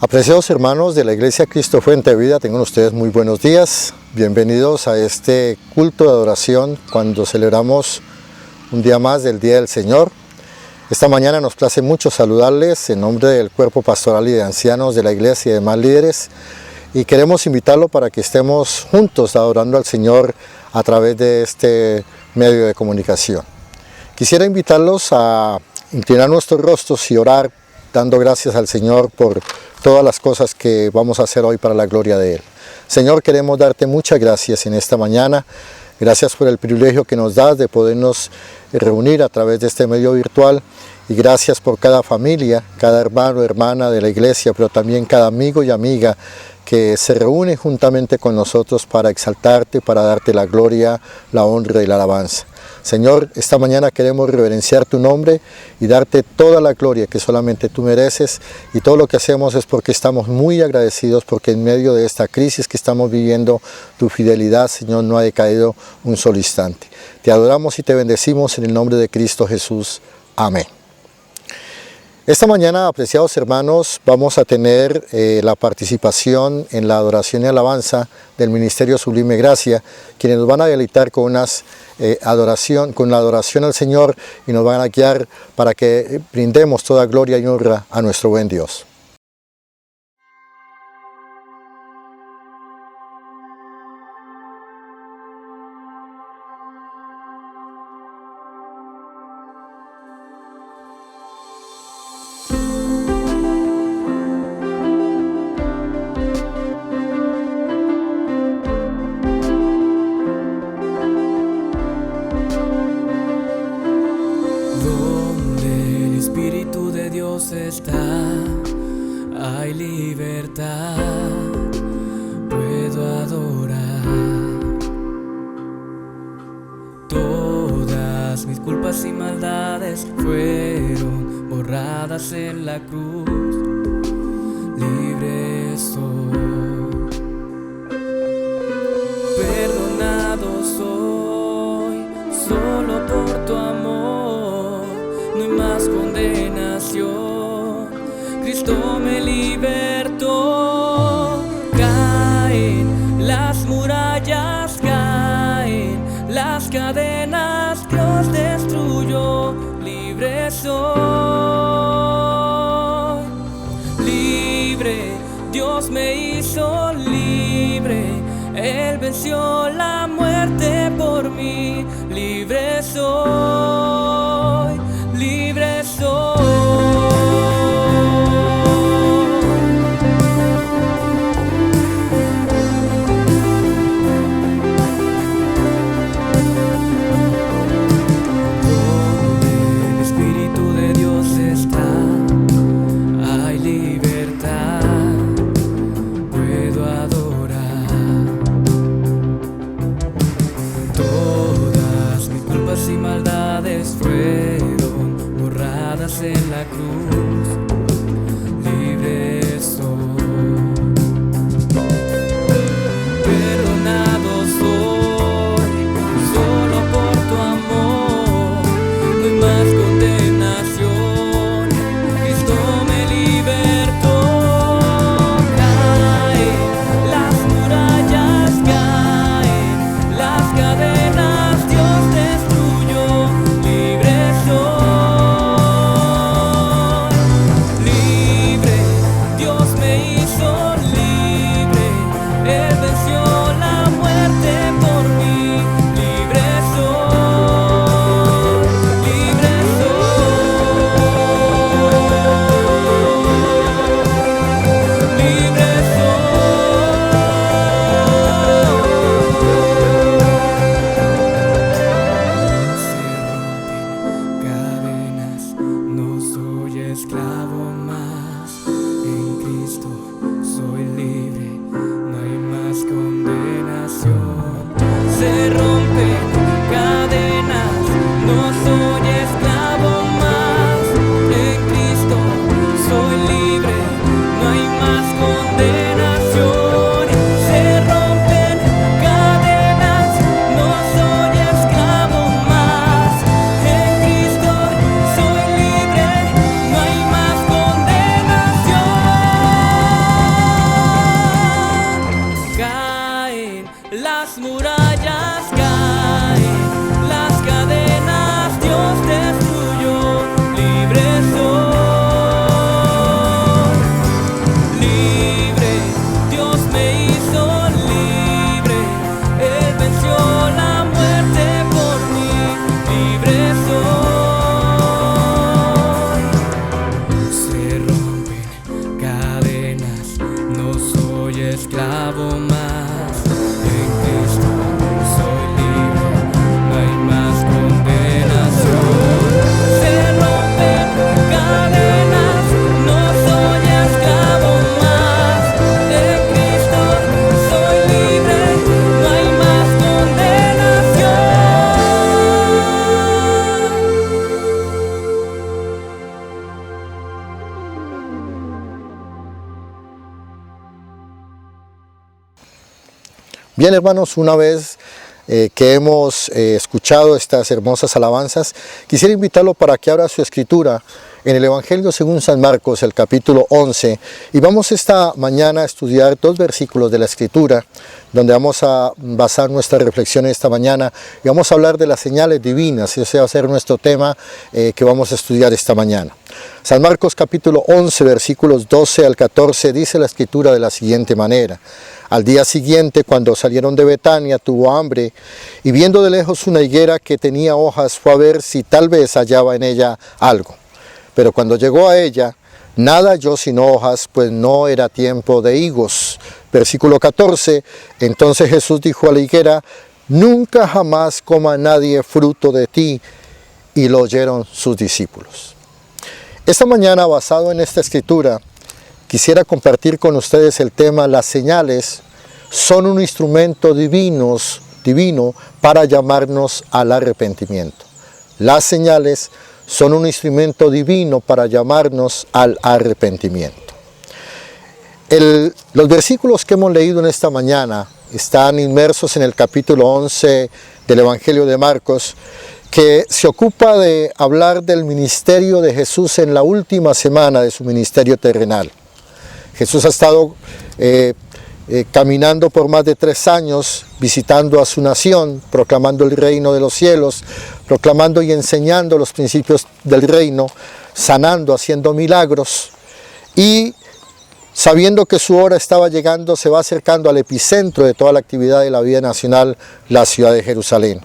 Apreciados hermanos de la Iglesia Cristo Fuente de Vida, tengan ustedes muy buenos días. Bienvenidos a este culto de adoración cuando celebramos un día más del Día del Señor. Esta mañana nos place mucho saludarles en nombre del cuerpo pastoral y de ancianos de la Iglesia y demás líderes. Y queremos invitarlo para que estemos juntos adorando al Señor a través de este medio de comunicación. Quisiera invitarlos a inclinar nuestros rostros y orar dando gracias al Señor por todas las cosas que vamos a hacer hoy para la gloria de Él. Señor, queremos darte muchas gracias en esta mañana. Gracias por el privilegio que nos das de podernos reunir a través de este medio virtual. Y gracias por cada familia, cada hermano o hermana de la iglesia, pero también cada amigo y amiga que se reúne juntamente con nosotros para exaltarte, para darte la gloria, la honra y la alabanza. Señor, esta mañana queremos reverenciar tu nombre y darte toda la gloria que solamente tú mereces, y todo lo que hacemos es porque estamos muy agradecidos, porque en medio de esta crisis que estamos viviendo, tu fidelidad, Señor, no ha decaído un solo instante. Te adoramos y te bendecimos en el nombre de Cristo Jesús. Amén. Esta mañana, apreciados hermanos, vamos a tener la participación en la adoración y alabanza del Ministerio Sublime Gracia, quienes nos van a deleitar con la adoración al Señor y nos van a guiar para que brindemos toda gloria y honra a nuestro buen Dios. Hay libertad, puedo adorar. Todas mis culpas y maldades fueron borradas en la cruz. Libre soy, perdonado soy, solo por tu amor, no hay más condenación. Cristo me libertó. Caen las murallas, caen las cadenas, Dios destruyó. Libre soy, libre, Dios me hizo libre. Él venció la muerte por mí. Libre soy, libre soy. En la cruz, libre soy, perdonado soy, solo por tu amor, no hay más condenación. Cristo me libertó. Caen las murallas, caen las cadenas, Dios destruyó. Libre soy. Bien, hermanos, una vez que hemos escuchado estas hermosas alabanzas, quisiera invitarlo para que abra su escritura en el Evangelio según San Marcos, el capítulo 11, y vamos esta mañana a estudiar 2 versículos de la escritura, donde vamos a basar nuestra reflexión esta mañana, y vamos a hablar de las señales divinas, y ese va a ser nuestro tema que vamos a estudiar esta mañana. San Marcos capítulo 11, versículos 12 al 14, dice la escritura de la siguiente manera: Al día siguiente, cuando salieron de Betania, tuvo hambre, y viendo de lejos una higuera que tenía hojas, fue a ver si tal vez hallaba en ella algo. Pero cuando llegó a ella, nada halló sino hojas, pues no era tiempo de higos. Versículo 14, entonces Jesús dijo a la higuera: nunca jamás coma nadie fruto de ti. Y lo oyeron sus discípulos. Esta mañana, basado en esta escritura, quisiera compartir con ustedes el tema: las señales son un instrumento divino para llamarnos al arrepentimiento. Las señales son un instrumento divino para llamarnos al arrepentimiento. Los versículos que hemos leído en esta mañana están inmersos en el capítulo 11 del Evangelio de Marcos, que se ocupa de hablar del ministerio de Jesús en la última semana de su ministerio terrenal. Jesús ha estado caminando por más de 3 años, visitando a su nación, proclamando el reino de los cielos, proclamando y enseñando los principios del reino, sanando, haciendo milagros, y sabiendo que su hora estaba llegando, se va acercando al epicentro de toda la actividad de la vida nacional, la ciudad de Jerusalén.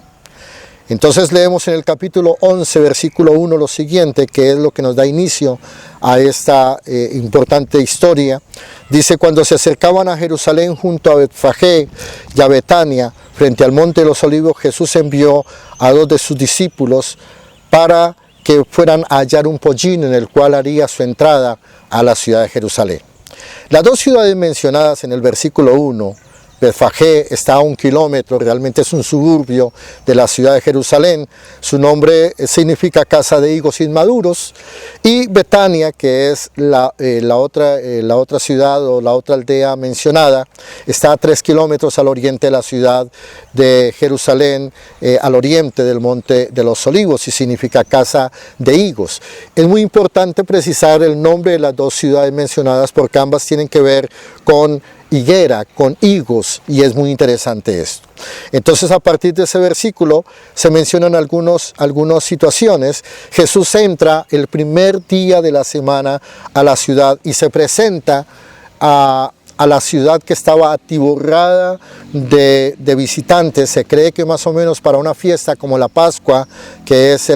Entonces leemos en el capítulo 11, versículo 1, lo siguiente, que es lo que nos da inicio a esta importante historia. Dice: cuando se acercaban a Jerusalén junto a Betfagé y a Betania, frente al monte de los olivos, Jesús envió a 2 de sus discípulos para que fueran a hallar un pollino en el cual haría su entrada a la ciudad de Jerusalén. Las 2 ciudades mencionadas en el versículo 1, Betfagé está a 1 kilómetro, realmente es un suburbio de la ciudad de Jerusalén. Su nombre significa casa de higos inmaduros. Y Betania, que es la otra ciudad o la otra aldea mencionada, está a 3 kilómetros al oriente de la ciudad de Jerusalén, al oriente del monte de los olivos, y significa casa de higos. Es muy importante precisar el nombre de las 2 ciudades mencionadas, porque ambas tienen que ver con higuera, con higos, y es muy interesante esto. Entonces, a partir de ese versículo se mencionan algunas situaciones. Jesús entra el primer día de la semana a la ciudad y se presenta a la ciudad, que estaba atiborrada de visitantes. Se cree que más o menos para una fiesta como la Pascua, que es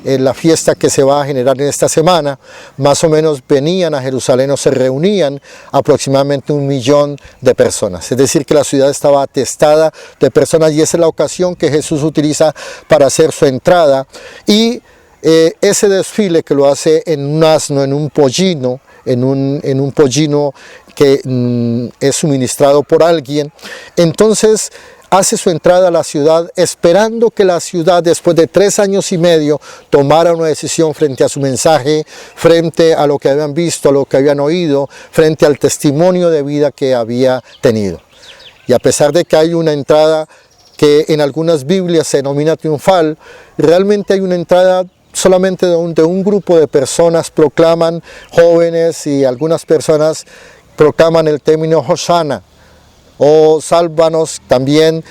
la fiesta que se va a generar en esta semana, más o menos venían a Jerusalén o se reunían aproximadamente 1 millón de personas. Es decir, que la ciudad estaba atestada de personas, y esa es la ocasión que Jesús utiliza para hacer su entrada. Y ese desfile, que lo hace en un asno, en un pollino, en un pollino que es suministrado por alguien, entonces hace su entrada a la ciudad, esperando que la ciudad, después de 3 años y medio, tomara una decisión frente a su mensaje, frente a lo que habían visto, a lo que habían oído, frente al testimonio de vida que había tenido. Y a pesar de que hay una entrada que en algunas Biblias se denomina triunfal, realmente hay una entrada solamente donde un grupo de personas proclaman, jóvenes y algunas personas proclaman el término Hosanna o sálvanos también.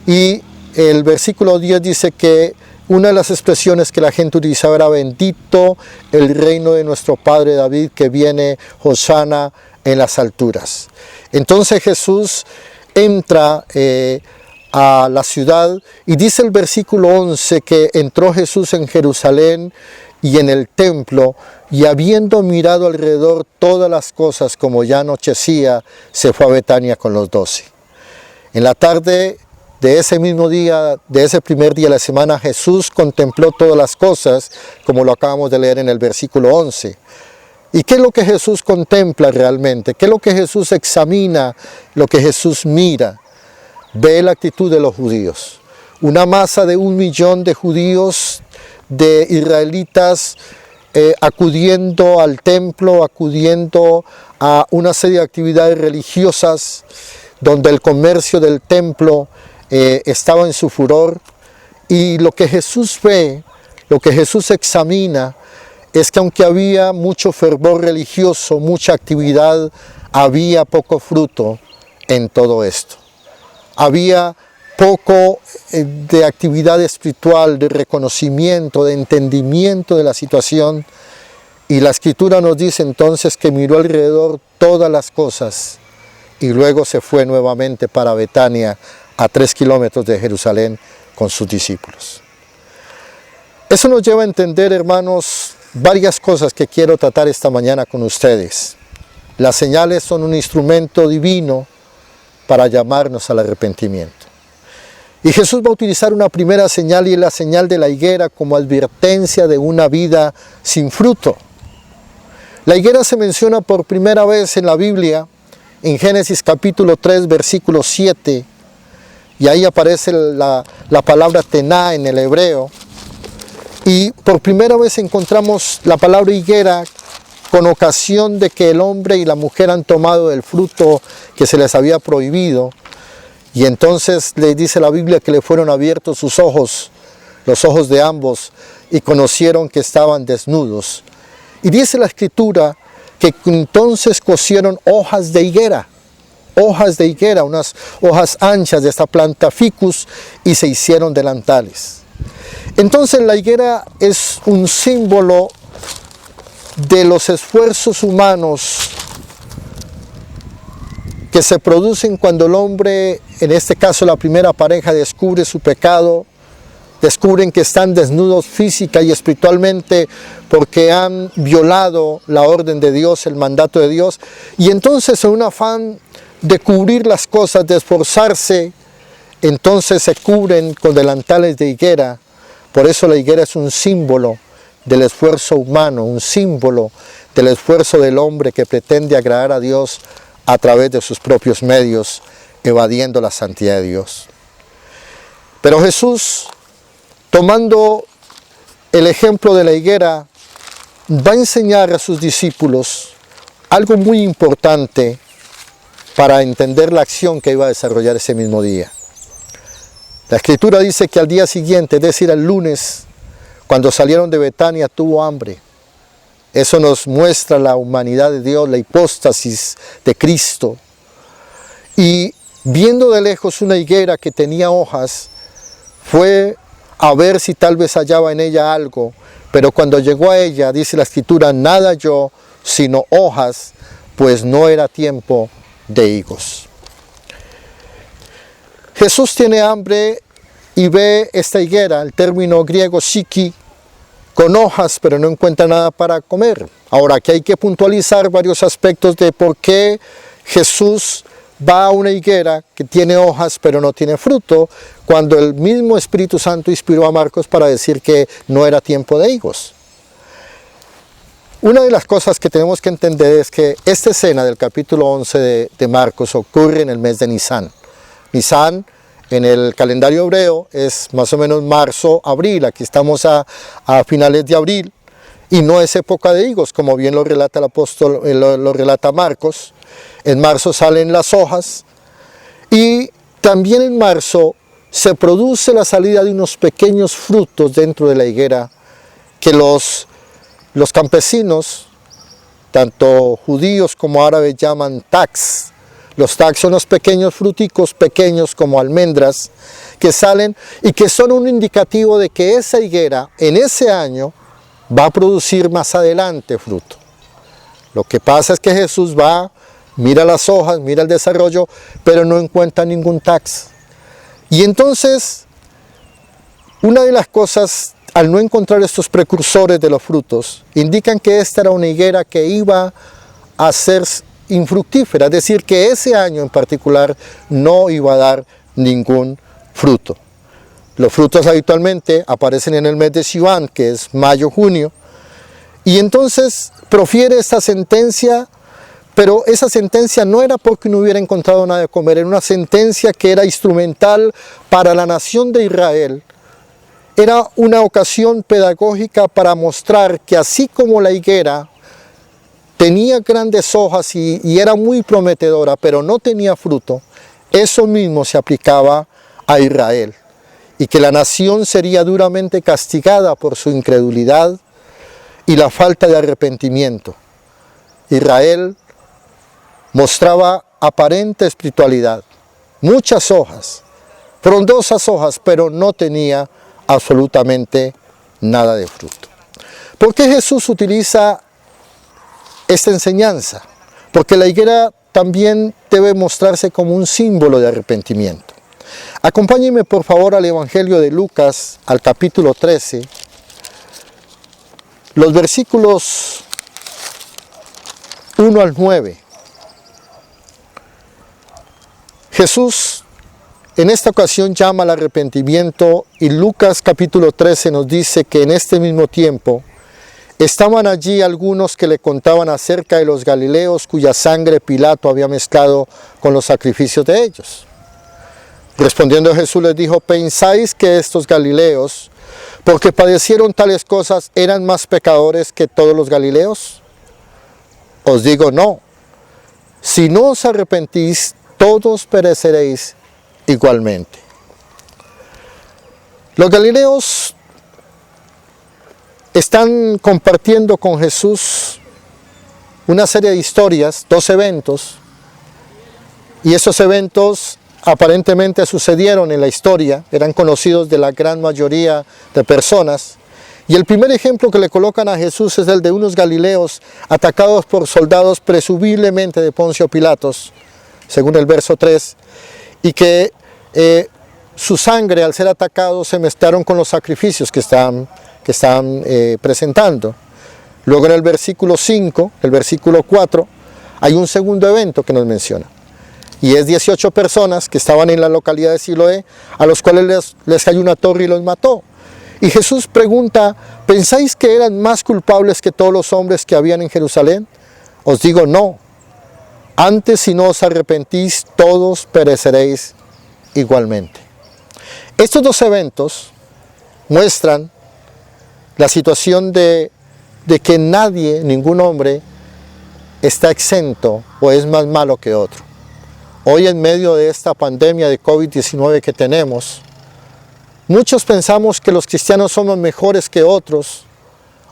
Y el versículo 10 dice que una de las expresiones que la gente utilizaba era: bendito el reino de nuestro padre David, que viene, Hosanna en las alturas. Entonces Jesús entra a la ciudad, y dice el versículo 11 que entró Jesús en Jerusalén y en el templo, y habiendo mirado alrededor todas las cosas, como ya anochecía, se fue a Betania con los 12. En la tarde de ese mismo día, de ese primer día de la semana, Jesús contempló todas las cosas, como lo acabamos de leer en el versículo 11. ¿Y qué es lo que Jesús contempla realmente? ¿Qué es lo que Jesús examina, lo que Jesús mira? Ve la actitud de los judíos. Una masa de 1 millón de judíos, de israelitas, acudiendo al templo, acudiendo a una serie de actividades religiosas, donde el comercio del templo estaba en su furor. Y lo que Jesús ve, lo que Jesús examina, es que aunque había mucho fervor religioso, mucha actividad, había poco fruto en todo esto. Había poco de actividad espiritual, de reconocimiento, de entendimiento de la situación. Y la Escritura nos dice entonces que miró alrededor todas las cosas y luego se fue nuevamente para Betania, a 3 kilómetros de Jerusalén, con sus discípulos. Eso nos lleva a entender, hermanos, varias cosas que quiero tratar esta mañana con ustedes. Las señales son un instrumento divino para llamarnos al arrepentimiento. Y Jesús va a utilizar una primera señal, y es la señal de la higuera, como advertencia de una vida sin fruto. La higuera se menciona por primera vez en la Biblia, en Génesis capítulo 3, versículo 7, y ahí aparece la palabra tená en el hebreo. Y por primera vez encontramos la palabra higuera con ocasión de que el hombre y la mujer han tomado el fruto que se les había prohibido. Y entonces le dice la Biblia que le fueron abiertos sus ojos, los ojos de ambos, y conocieron que estaban desnudos. Y dice la Escritura que entonces cosieron hojas de higuera, unas hojas anchas de esta planta ficus, y se hicieron delantales. Entonces la higuera es un símbolo de los esfuerzos humanos que se producen cuando el hombre, en este caso la primera pareja, descubre su pecado, descubren que están desnudos física y espiritualmente porque han violado la orden de Dios, el mandato de Dios, y entonces en un afán de cubrir las cosas, de esforzarse, entonces se cubren con delantales de higuera. Por eso la higuera es un símbolo del esfuerzo humano, un símbolo del esfuerzo del hombre que pretende agradar a Dios a través de sus propios medios, evadiendo la santidad de Dios. Pero Jesús, tomando el ejemplo de la higuera, va a enseñar a sus discípulos algo muy importante para entender la acción que iba a desarrollar ese mismo día. La Escritura dice que al día siguiente, es decir, el lunes, cuando salieron de Betania, tuvo hambre. Eso nos muestra la humanidad de Dios, la hipóstasis de Cristo. Y viendo de lejos una higuera que tenía hojas, fue a ver si tal vez hallaba en ella algo. Pero cuando llegó a ella, dice la Escritura, nada halló sino hojas, pues no era tiempo de higos. Jesús tiene hambre y ve esta higuera, el término griego psiqui, con hojas, pero no encuentra nada para comer. Ahora, aquí hay que puntualizar varios aspectos de por qué Jesús va a una higuera que tiene hojas, pero no tiene fruto, cuando el mismo Espíritu Santo inspiró a Marcos para decir que no era tiempo de higos. Una de las cosas que tenemos que entender es que esta escena del capítulo 11 de Marcos ocurre en el mes de Nisan. Nisan en el calendario hebreo es más o menos marzo, abril. Aquí estamos a finales de abril y no es época de higos, como bien lo relata el apóstol, lo relata Marcos. En marzo salen las hojas y también en marzo se produce la salida de unos pequeños frutos dentro de la higuera que los campesinos, tanto judíos como árabes, llaman tax. Los tax son los pequeños fruticos, pequeños como almendras, que salen y que son un indicativo de que esa higuera en ese año va a producir más adelante fruto. Lo que pasa es que Jesús va, mira las hojas, mira el desarrollo, pero no encuentra ningún tax. Y entonces, una de las cosas, al no encontrar estos precursores de los frutos, indican que esta era una higuera que iba a ser infructífera, es decir, que ese año en particular no iba a dar ningún fruto. Los frutos habitualmente aparecen en el mes de Sivan, que es mayo-junio, y entonces profiere esta sentencia, pero esa sentencia no era porque no hubiera encontrado nada de comer, era una sentencia que era instrumental para la nación de Israel. Era una ocasión pedagógica para mostrar que así como la higuera tenía grandes hojas y era muy prometedora, pero no tenía fruto, eso mismo se aplicaba a Israel y que la nación sería duramente castigada por su incredulidad y la falta de arrepentimiento. Israel mostraba aparente espiritualidad, muchas hojas, frondosas hojas, pero no tenía absolutamente nada de fruto. ¿Por qué Jesús utiliza esta enseñanza? Porque la higuera también debe mostrarse como un símbolo de arrepentimiento. Acompáñenme por favor al Evangelio de Lucas, al capítulo 13, los versículos 1 al 9. Jesús en esta ocasión llama al arrepentimiento y Lucas capítulo 13 nos dice que en este mismo tiempo estaban allí algunos que le contaban acerca de los galileos cuya sangre Pilato había mezclado con los sacrificios de ellos. Respondiendo Jesús les dijo: ¿pensáis que estos galileos, porque padecieron tales cosas, eran más pecadores que todos los galileos? Os digo no. Si no os arrepentís, todos pereceréis igualmente. Los galileos están compartiendo con Jesús una serie de historias, 2 eventos, y esos eventos aparentemente sucedieron en la historia, eran conocidos de la gran mayoría de personas, y el primer ejemplo que le colocan a Jesús es el de unos galileos atacados por soldados presumiblemente de Poncio Pilatos, según el verso 3, y que su sangre al ser atacados se mezclaron con los sacrificios que estaban presentando. Luego en el versículo 5, el versículo 4, hay un segundo evento que nos menciona. Y es 18 personas que estaban en la localidad de Siloé, a los cuales les cayó una torre y los mató. Y Jesús pregunta: ¿pensáis que eran más culpables que todos los hombres que habían en Jerusalén? Os digo no. Antes, si no os arrepentís, todos pereceréis igualmente. Estos 2 eventos muestran la situación de que nadie, ningún hombre, está exento o es más malo que otro. Hoy en medio de esta pandemia de COVID-19 que tenemos, muchos pensamos que los cristianos somos mejores que otros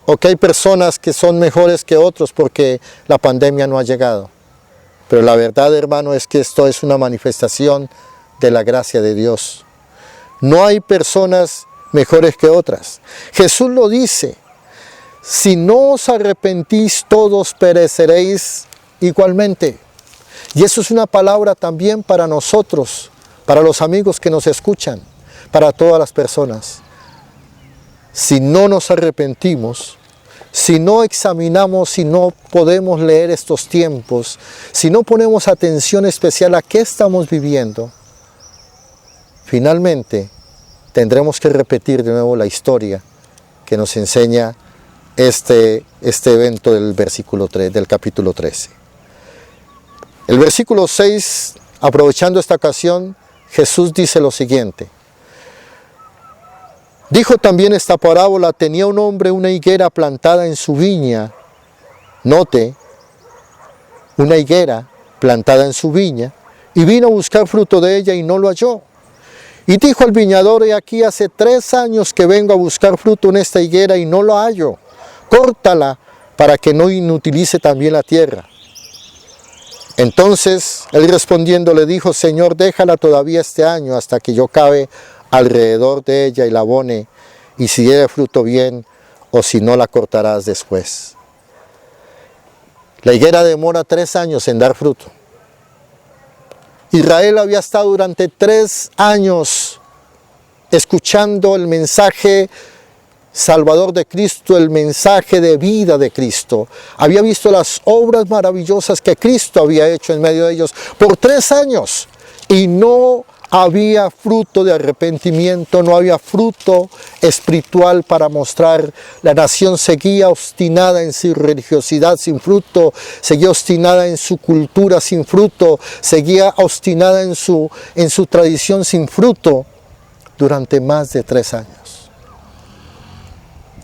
o que hay personas que son mejores que otros porque la pandemia no ha llegado. Pero la verdad, hermano, es que esto es una manifestación de la gracia de Dios. No hay personas mejores que otras. Jesús lo dice: si no os arrepentís, todos pereceréis igualmente. Y eso es una palabra también para nosotros, para los amigos que nos escuchan, para todas las personas. Si no nos arrepentimos, si no examinamos, si no podemos leer estos tiempos, si no ponemos atención especial a qué estamos viviendo, finalmente tendremos que repetir de nuevo la historia que nos enseña este evento del versículo 3, del capítulo 13. El versículo 6, aprovechando esta ocasión, Jesús dice lo siguiente: dijo también esta parábola: tenía un hombre una higuera plantada en su viña. Note, una higuera plantada en su viña, y vino a buscar fruto de ella y no lo halló. Y dijo al viñador: he aquí hace 3 años que vengo a buscar fruto en esta higuera y no lo hallo. Córtala para que no inutilice también la tierra. Entonces él respondiendo le dijo: Señor, déjala todavía este año hasta que yo cabe alrededor de ella y la abone, y si diere fruto bien, o si no, la cortarás después. La higuera demora 3 años en dar fruto. Israel había estado durante 3 años escuchando el mensaje salvador de Cristo, el mensaje de vida de Cristo. Había visto las obras maravillosas que Cristo había hecho en medio de ellos por 3 años y no había fruto de arrepentimiento, no había fruto espiritual para mostrar. La nación seguía obstinada en su religiosidad sin fruto, seguía obstinada en su cultura sin fruto, seguía obstinada en su tradición sin fruto durante más de 3 años.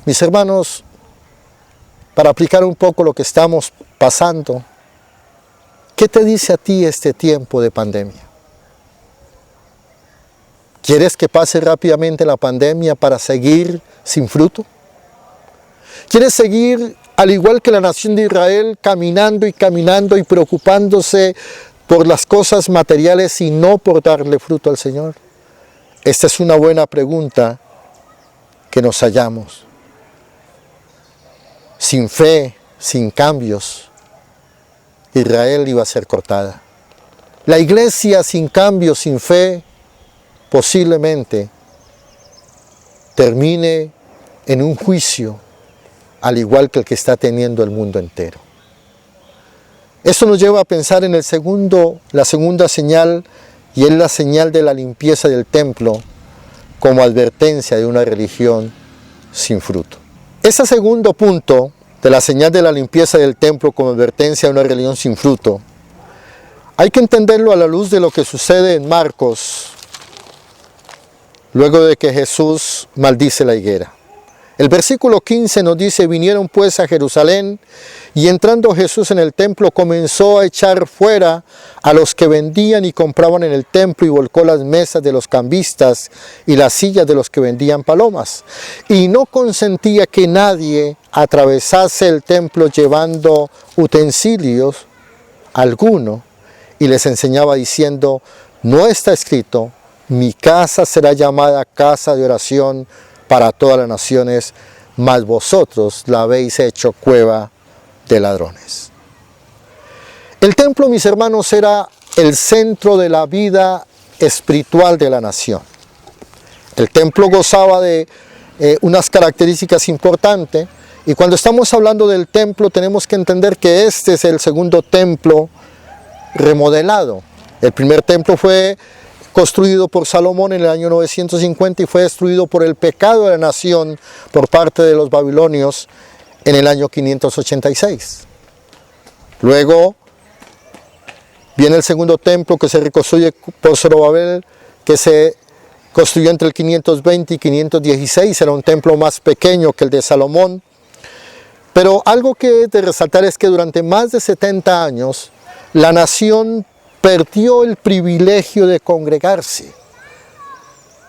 Mis hermanos, para aplicar un poco lo que estamos pasando, ¿qué te dice a ti este tiempo de pandemia? ¿Quieres que pase rápidamente la pandemia para seguir sin fruto? ¿Quieres seguir, al igual que la nación de Israel, caminando y preocupándose por las cosas materiales y no por darle fruto al Señor? Esta es una buena pregunta que nos hallamos. Sin fe, sin cambios, Israel iba a ser cortada. La iglesia sin cambios, sin fe, posiblemente termine en un juicio al igual que el que está teniendo el mundo entero. Esto nos lleva a pensar en la segunda señal, y es la señal de la limpieza del templo como advertencia de una religión sin fruto. Ese segundo punto de la señal de la limpieza del templo como advertencia de una religión sin fruto, hay que entenderlo a la luz de lo que sucede en Marcos, luego de que Jesús maldice la higuera. El versículo 15 nos dice: vinieron pues a Jerusalén, y entrando Jesús en el templo comenzó a echar fuera a los que vendían y compraban en el templo, y volcó las mesas de los cambistas y las sillas de los que vendían palomas. Y no consentía que nadie atravesase el templo llevando utensilios alguno, y les enseñaba diciendo: no está escrito, mi casa será llamada casa de oración para todas las naciones, mas vosotros la habéis hecho cueva de ladrones. El templo, mis hermanos, era el centro de la vida espiritual de la nación. El templo gozaba de unas características importantes, y cuando estamos hablando del templo tenemos que entender que este es el segundo templo remodelado. El primer templo fue construido por Salomón en el año 950 y fue destruido por el pecado de la nación por parte de los babilonios en el año 586. Luego viene el segundo templo, que se reconstruye por Zorobabel, que se construyó entre el 520 y 516. Era un templo más pequeño que el de Salomón. Pero algo que es de resaltar es que durante más de 70 años la nación perdió el privilegio de congregarse.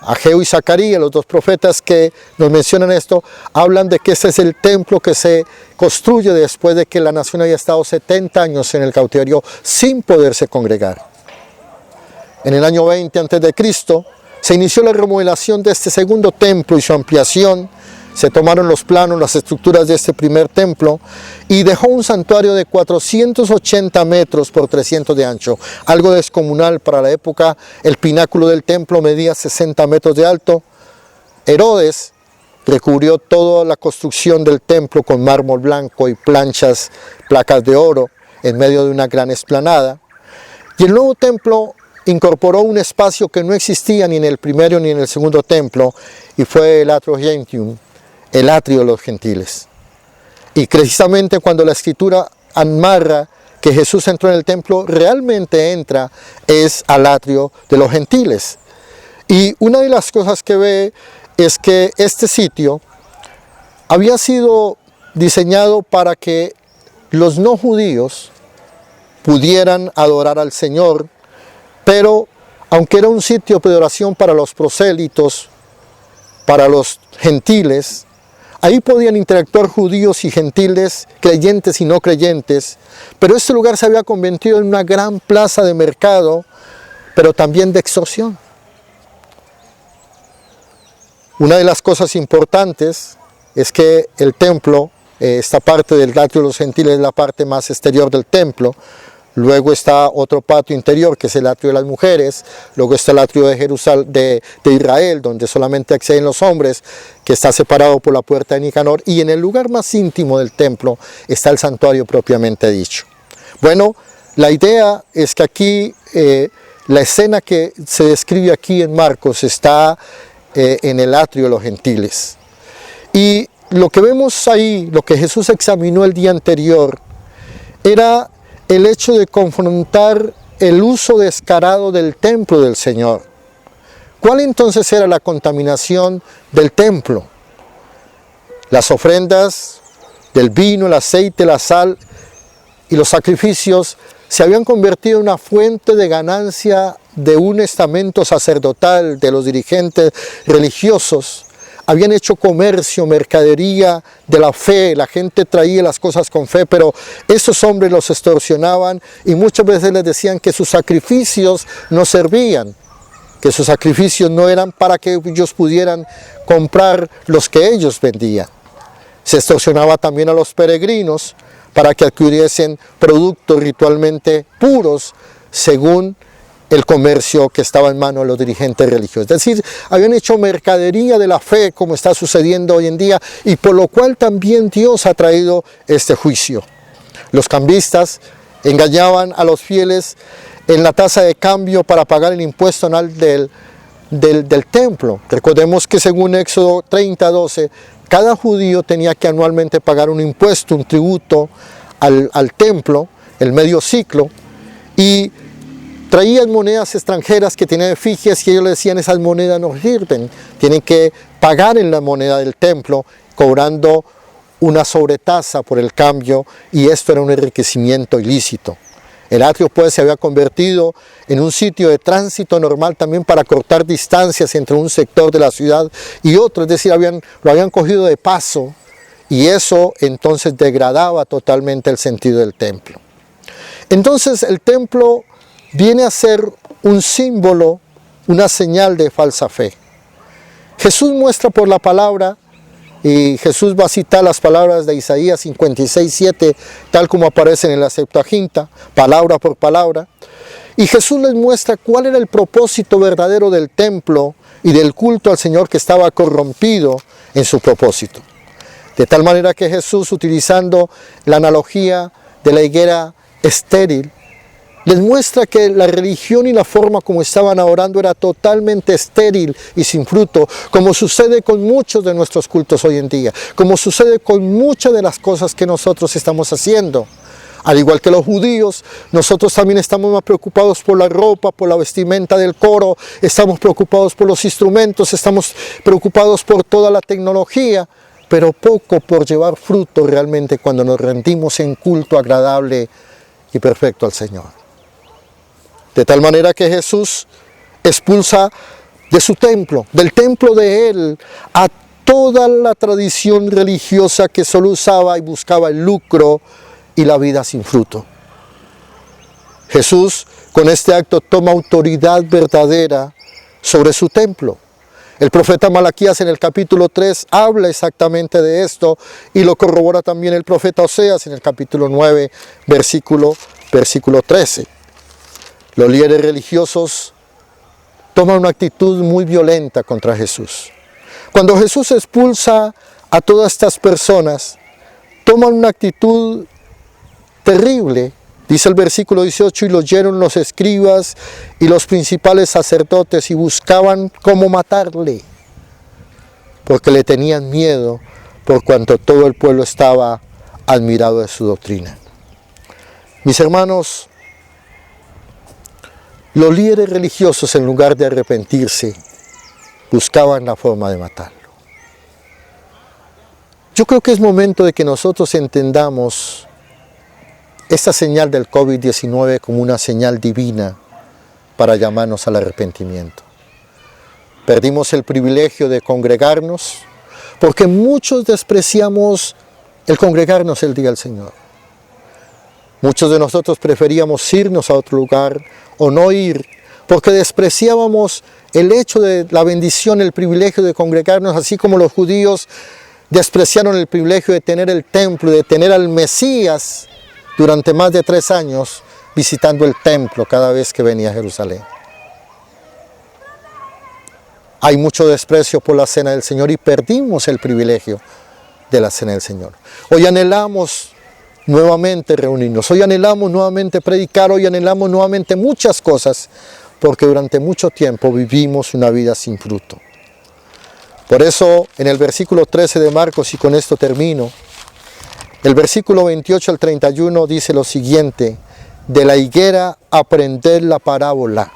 Ageo y Zacarías, los dos profetas que nos mencionan esto, hablan de que este es el templo que se construye después de que la nación haya estado 70 años en el cautiverio sin poderse congregar. En el año 20 a.C. se inició la remodelación de este segundo templo y su ampliación. Se tomaron los planos, las estructuras de este primer templo, y dejó un santuario de 480 metros por 300 de ancho, algo descomunal para la época. El pináculo del templo medía 60 metros de alto. Herodes recubrió toda la construcción del templo con mármol blanco y placas de oro en medio de una gran explanada. Y el nuevo templo incorporó un espacio que no existía ni en el primero ni en el segundo templo, y fue el Atrio Gentium, el atrio de los gentiles. Y precisamente cuando la escritura amarra que Jesús entró en el templo, realmente entra es al atrio de los gentiles. Y una de las cosas que ve es que este sitio había sido diseñado para que los no judíos pudieran adorar al Señor, pero aunque era un sitio de oración para los prosélitos, para los gentiles, ahí podían interactuar judíos y gentiles, creyentes y no creyentes, pero este lugar se había convertido en una gran plaza de mercado, pero también de extorsión. Una de las cosas importantes es que el templo, esta parte del atrio de los gentiles es la parte más exterior del templo. Luego está otro patio interior, que es el atrio de las mujeres. Luego está el atrio de Jerusalén, de Israel, donde solamente acceden los hombres, que está separado por la puerta de Nicanor. Y en el lugar más íntimo del templo está el santuario propiamente dicho. Bueno, la idea es que aquí, la escena que se describe aquí en Marcos está en el atrio de los gentiles. Y lo que vemos ahí, lo que Jesús examinó el día anterior, era el hecho de confrontar el uso descarado del templo del Señor. ¿Cuál entonces era la contaminación del templo? Las ofrendas del vino, el aceite, la sal y los sacrificios se habían convertido en una fuente de ganancia de un estamento sacerdotal, de los dirigentes religiosos. Habían hecho comercio, mercadería de la fe, la gente traía las cosas con fe, pero esos hombres los extorsionaban y muchas veces les decían que sus sacrificios no servían, que sus sacrificios no eran para que ellos pudieran comprar los que ellos vendían. Se extorsionaba también a los peregrinos para que adquiriesen productos ritualmente puros según el comercio que estaba en manos de los dirigentes religiosos. Es decir, habían hecho mercadería de la fe como está sucediendo hoy en día y por lo cual también Dios ha traído este juicio. Los cambistas engañaban a los fieles en la tasa de cambio para pagar el impuesto anual del templo. Recordemos que según Éxodo 30:12, cada judío tenía que anualmente pagar un impuesto, un tributo al templo, el medio ciclo, y traían monedas extranjeras que tenían efigies y ellos le decían: esas monedas no sirven, tienen que pagar en la moneda del templo, cobrando una sobretasa por el cambio, y esto era un enriquecimiento ilícito. El atrio pues se había convertido en un sitio de tránsito normal también para cortar distancias entre un sector de la ciudad y otro, es decir, lo habían cogido de paso, y eso entonces degradaba totalmente el sentido del templo. Entonces el templo viene a ser un símbolo, una señal de falsa fe. Jesús muestra por la palabra, y Jesús va a citar las palabras de Isaías 56:7, tal como aparecen en la Septuaginta, palabra por palabra. Y Jesús les muestra cuál era el propósito verdadero del templo y del culto al Señor, que estaba corrompido en su propósito. De tal manera que Jesús, utilizando la analogía de la higuera estéril, les muestra que la religión y la forma como estaban adorando era totalmente estéril y sin fruto, como sucede con muchos de nuestros cultos hoy en día, como sucede con muchas de las cosas que nosotros estamos haciendo. Al igual que los judíos, nosotros también estamos más preocupados por la ropa, por la vestimenta del coro, estamos preocupados por los instrumentos, estamos preocupados por toda la tecnología, pero poco por llevar fruto realmente cuando nos rendimos en culto agradable y perfecto al Señor. De tal manera que Jesús expulsa de su templo, del templo de Él, a toda la tradición religiosa que solo usaba y buscaba el lucro y la vida sin fruto. Jesús con este acto toma autoridad verdadera sobre su templo. El profeta Malaquías en el capítulo 3 habla exactamente de esto y lo corrobora también el profeta Oseas en el capítulo 9, versículo 13. Los líderes religiosos toman una actitud muy violenta contra Jesús. Cuando Jesús expulsa a todas estas personas, toman una actitud terrible. Dice el versículo 18, y lo oyeron los escribas y los principales sacerdotes y buscaban cómo matarle, porque le tenían miedo, por cuanto todo el pueblo estaba admirado de su doctrina. Mis hermanos, los líderes religiosos, en lugar de arrepentirse, buscaban la forma de matarlo. Yo creo que es momento de que nosotros entendamos esta señal del COVID-19 como una señal divina para llamarnos al arrepentimiento. Perdimos el privilegio de congregarnos porque muchos despreciamos el congregarnos el día del Señor. Muchos de nosotros preferíamos irnos a otro lugar o no ir, porque despreciábamos el hecho de la bendición, el privilegio de congregarnos, así como los judíos despreciaron el privilegio de tener el templo, de tener al Mesías durante más de 3 años visitando el templo cada vez que venía a Jerusalén. Hay mucho desprecio por la cena del Señor y perdimos el privilegio de la cena del Señor. Hoy anhelamos nuevamente reunirnos, hoy anhelamos nuevamente predicar, hoy anhelamos nuevamente muchas cosas, porque durante mucho tiempo vivimos una vida sin fruto. Por eso en el versículo 13 de Marcos, y con esto termino, el versículo 28 al 31 dice lo siguiente: de la higuera aprended la parábola.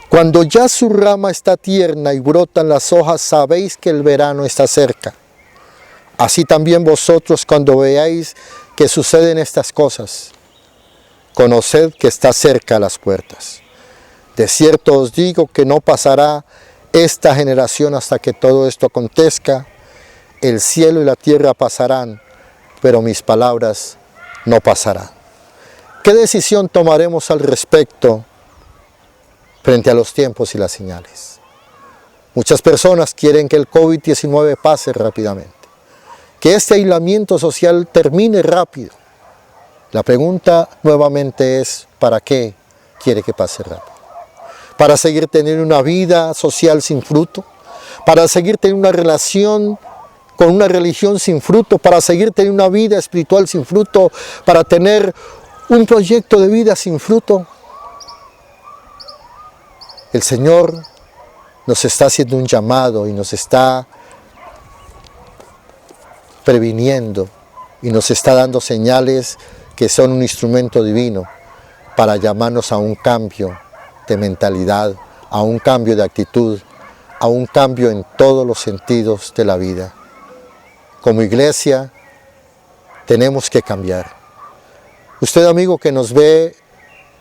Cuando ya su rama está tierna y brotan las hojas, sabéis que el verano está cerca. Así también vosotros, cuando veáis que suceden estas cosas, conoced que está cerca a las puertas. De cierto os digo que no pasará esta generación hasta que todo esto acontezca. El cielo y la tierra pasarán, pero mis palabras no pasarán. ¿Qué decisión tomaremos al respecto frente a los tiempos y las señales? Muchas personas quieren que el COVID-19 pase rápidamente, que este aislamiento social termine rápido. La pregunta nuevamente es, ¿para qué quiere que pase rápido? ¿Para seguir teniendo una vida social sin fruto? ¿Para seguir teniendo una relación con una religión sin fruto? ¿Para seguir teniendo una vida espiritual sin fruto? ¿Para tener un proyecto de vida sin fruto? El Señor nos está haciendo un llamado y nos está previniendo y nos está dando señales que son un instrumento divino para llamarnos a un cambio de mentalidad, a un cambio de actitud, a un cambio en todos los sentidos de la vida. Como iglesia tenemos que cambiar. Usted, amigo que nos ve,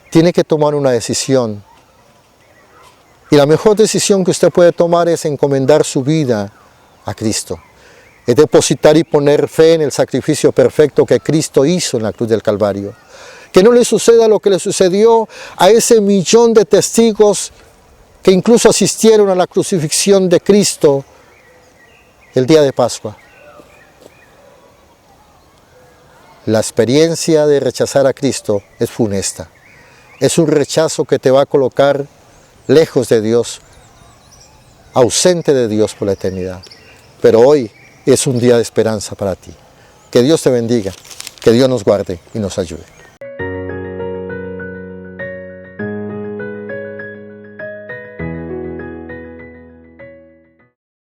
tiene que tomar una decisión. Y la mejor decisión que usted puede tomar es encomendar su vida a Cristo. Es depositar y poner fe en el sacrificio perfecto que Cristo hizo en la cruz del Calvario. Que no le suceda lo que le sucedió a ese millón de testigos que incluso asistieron a la crucifixión de Cristo el día de Pascua. La experiencia de rechazar a Cristo es funesta. Es un rechazo que te va a colocar lejos de Dios, ausente de Dios por la eternidad. Pero hoy es un día de esperanza para ti. Que Dios te bendiga, que Dios nos guarde y nos ayude.